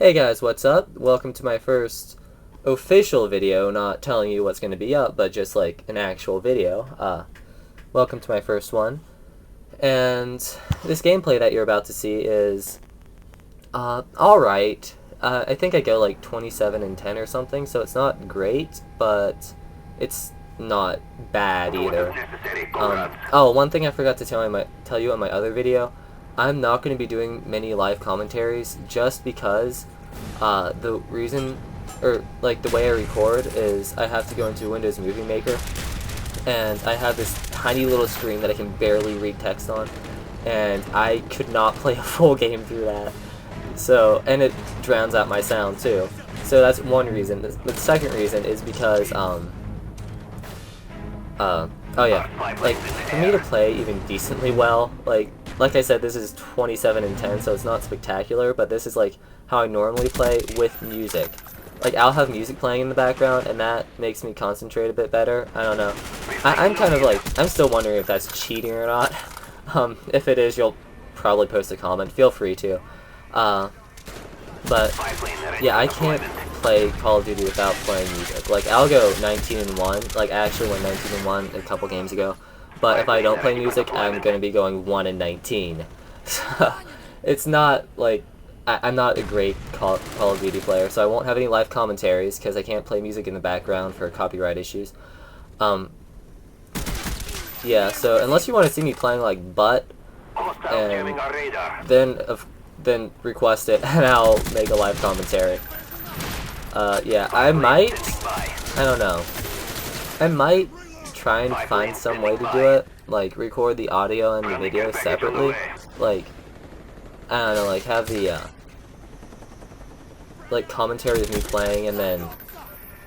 Hey guys, what's up? Welcome to my first official video, not telling you what's going to be up, but just like an actual video. Welcome to my first one. And this gameplay that you're about to see is alright. I think I go like 27 and 10 or something, so it's not great, but it's not bad either. One thing I forgot to tell you on my other video, I'm not going to be doing many live commentaries just because the reason, or like the way I record is I have to go into Windows Movie Maker, and I have this tiny little screen that I can barely read text on, and I could not play a full game through that. So, and it drowns out my sound too. So that's one reason. The second reason is because, oh yeah, like, for me to play even decently well, like I said, this is 27 and 10, so it's not spectacular, but this is like how I normally play with music. Like, I'll have music playing in the background, and that makes me concentrate a bit better. I don't know. I'm kind of like, I'm still wondering if that's cheating or not. If it is, you'll probably post a comment. Feel free to. But, yeah, I can't play Call of Duty without playing music. Like, I'll go 19 and 1. Like, I actually went 19 and 1 a couple games ago. But if I don't play music, I'm going to be going 1 and 19. So, it's not, like, I'm not a great Call of Duty player, so I won't have any live commentaries, because I can't play music in the background for copyright issues. Yeah, so unless you want to see me playing, like, Butt, and then request it, and I'll make a live commentary. Yeah, I don't know. I might try and find some way to do it, like record the audio and the video separately, like, I don't know, like have the like commentary of me playing, and then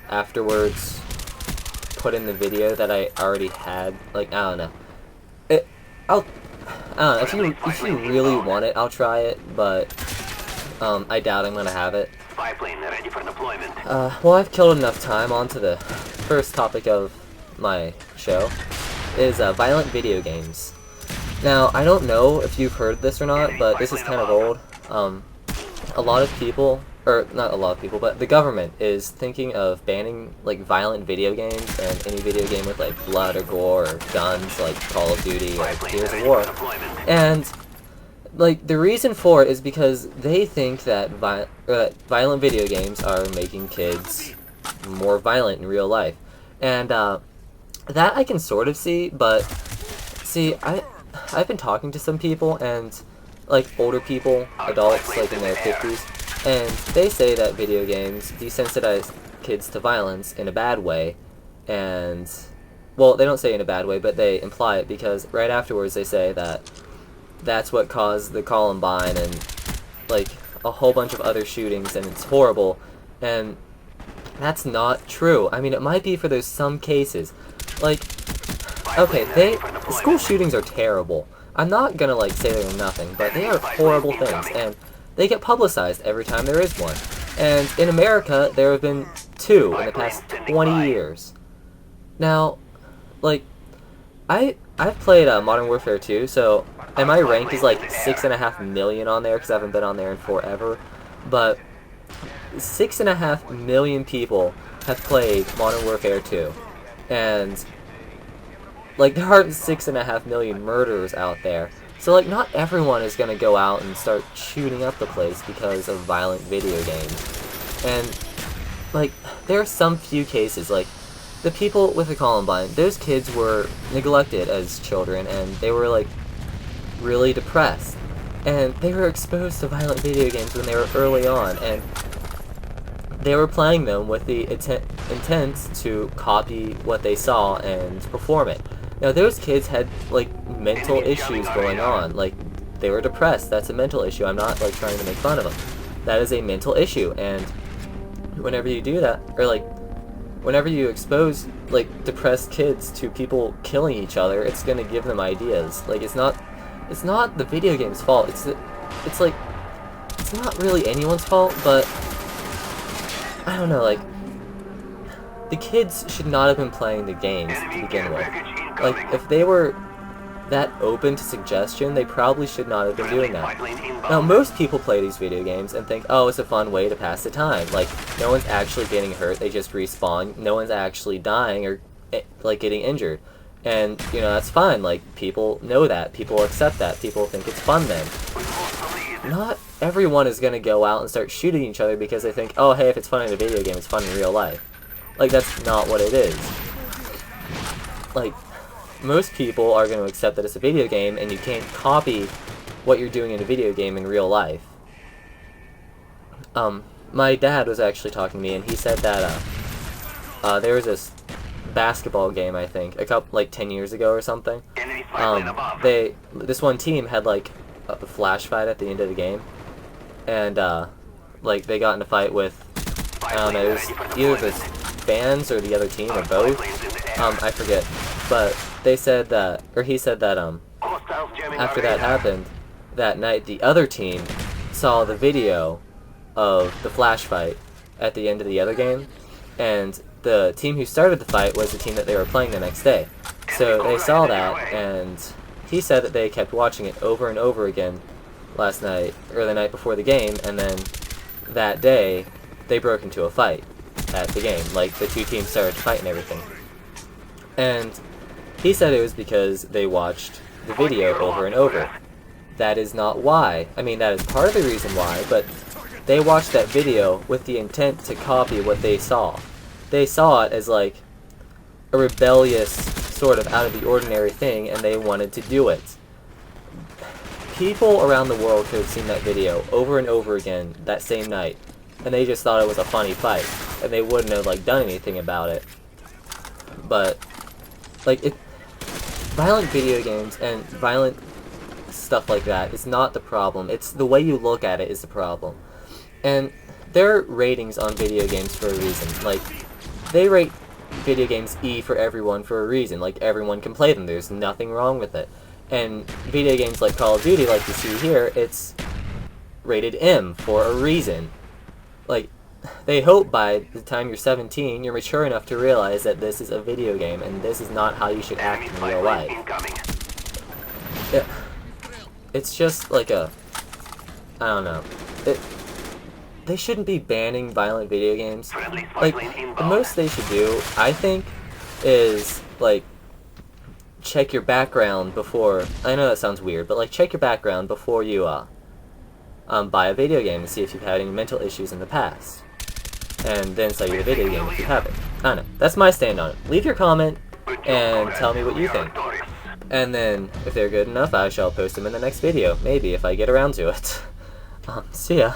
afterwards put in the video that I already had. Like, I don't know. I don't know, if you really want it, I'll try it, but I doubt I'm gonna have it. Well, I've killed enough time. On to the first topic of my show, is violent video games. Now, I don't know if you've heard this or not, but this is kind of old. A lot of people, or not a lot of people, but the government is thinking of banning like violent video games and any video game with like blood or gore or guns, like Call of Duty or Gears of War. And like the reason for it is because they think that violent video games are making kids more violent in real life. And that I can sort of see, but see, I've been talking to some people, and like older people, adults like in their 50s, and they say that video games desensitize kids to violence in a bad way. And well, they don't say in a bad way, but they imply it, because right afterwards they say that that's what caused the Columbine and like a whole bunch of other shootings, and it's horrible. And that's not true. I mean, it might be for those some cases. Like, okay, school shootings are terrible. I'm not gonna like say they're nothing, but they are horrible things, and they get publicized every time there is one. And in America, there have been 2 in the past 20 years. Now, like, I've played Modern Warfare 2, so, and my rank is like 6.5 million on there, because I haven't been on there in forever, but 6.5 million people have played Modern Warfare 2, and like there aren't 6.5 million murderers out there, so like not everyone is gonna go out and start shooting up the place because of violent video games. And like there are some few cases, like the people with the Columbine, those kids were neglected as children, and they were like really depressed, and they were exposed to violent video games when they were early on, and they were playing them with the intent to copy what they saw and perform it. Now, those kids had, like, mental issues going on. Like, they were depressed. That's a mental issue. I'm not, like, trying to make fun of them. That is a mental issue, and whenever you do that, or, like, whenever you expose, like, depressed kids to people killing each other, it's gonna give them ideas. Like, it's not the video game's fault. It's not really anyone's fault, but I don't know, like, the kids should not have been playing the games to begin with. Like, if they were that open to suggestion, they probably should not have been doing that. Now, most people play these video games and think, oh, it's a fun way to pass the time. Like, no one's actually getting hurt, they just respawn. No one's actually dying or, like, getting injured. And, you know, that's fine. Like, people know that. People accept that. People think it's fun then. Not everyone is going to go out and start shooting each other because they think, oh, hey, if it's fun in a video game, it's fun in real life. Like, that's not what it is. Like, most people are going to accept that it's a video game, and you can't copy what you're doing in a video game in real life. My dad was actually talking to me, and he said that, there was this basketball game, I think, like 10 years ago or something. This one team had, like, a flash fight at the end of the game, and, like, they got in a fight with, I don't know, it was either the fans or the other team, or both, I forget, but they said that, or he said that, after that happened, that night, the other team saw the video of the flash fight at the end of the other game, and the team who started the fight was the team that they were playing the next day. So they saw that, and he said that they kept watching it over and over again last night, or the night before the game, and then that day, they broke into a fight at the game. Like, the two teams started to fight and everything. And he said it was because they watched the video over and over. That is not why. I mean, that is part of the reason why, but they watched that video with the intent to copy what they saw. They saw it as, like, a rebellious, sort of out-of-the-ordinary thing, and they wanted to do it. People around the world could have seen that video over and over again that same night, and they just thought it was a funny fight, and they wouldn't have, like, done anything about it. But, like, violent video games and violent stuff like that is not the problem. It's the way you look at it is the problem. And there are ratings on video games for a reason. Like, they rate video games E for everyone for a reason. Like, everyone can play them. There's nothing wrong with it. And video games like Call of Duty, like you see here, it's rated M for a reason. Like, they hope by the time you're 17, you're mature enough to realize that this is a video game, and this is not how you should act in real life. It's just like a... I don't know. They shouldn't be banning violent video games. Like, the most they should do, I think, is, like, check your background before... I know that sounds weird, but, like, check your background before you, buy a video game and see if you've had any mental issues in the past. And then sell you the video game if you haven't. I don't know. That's my stand on it. Leave your comment and tell me what you think. And then, if they're good enough, I shall post them in the next video. Maybe, if I get around to it. See ya.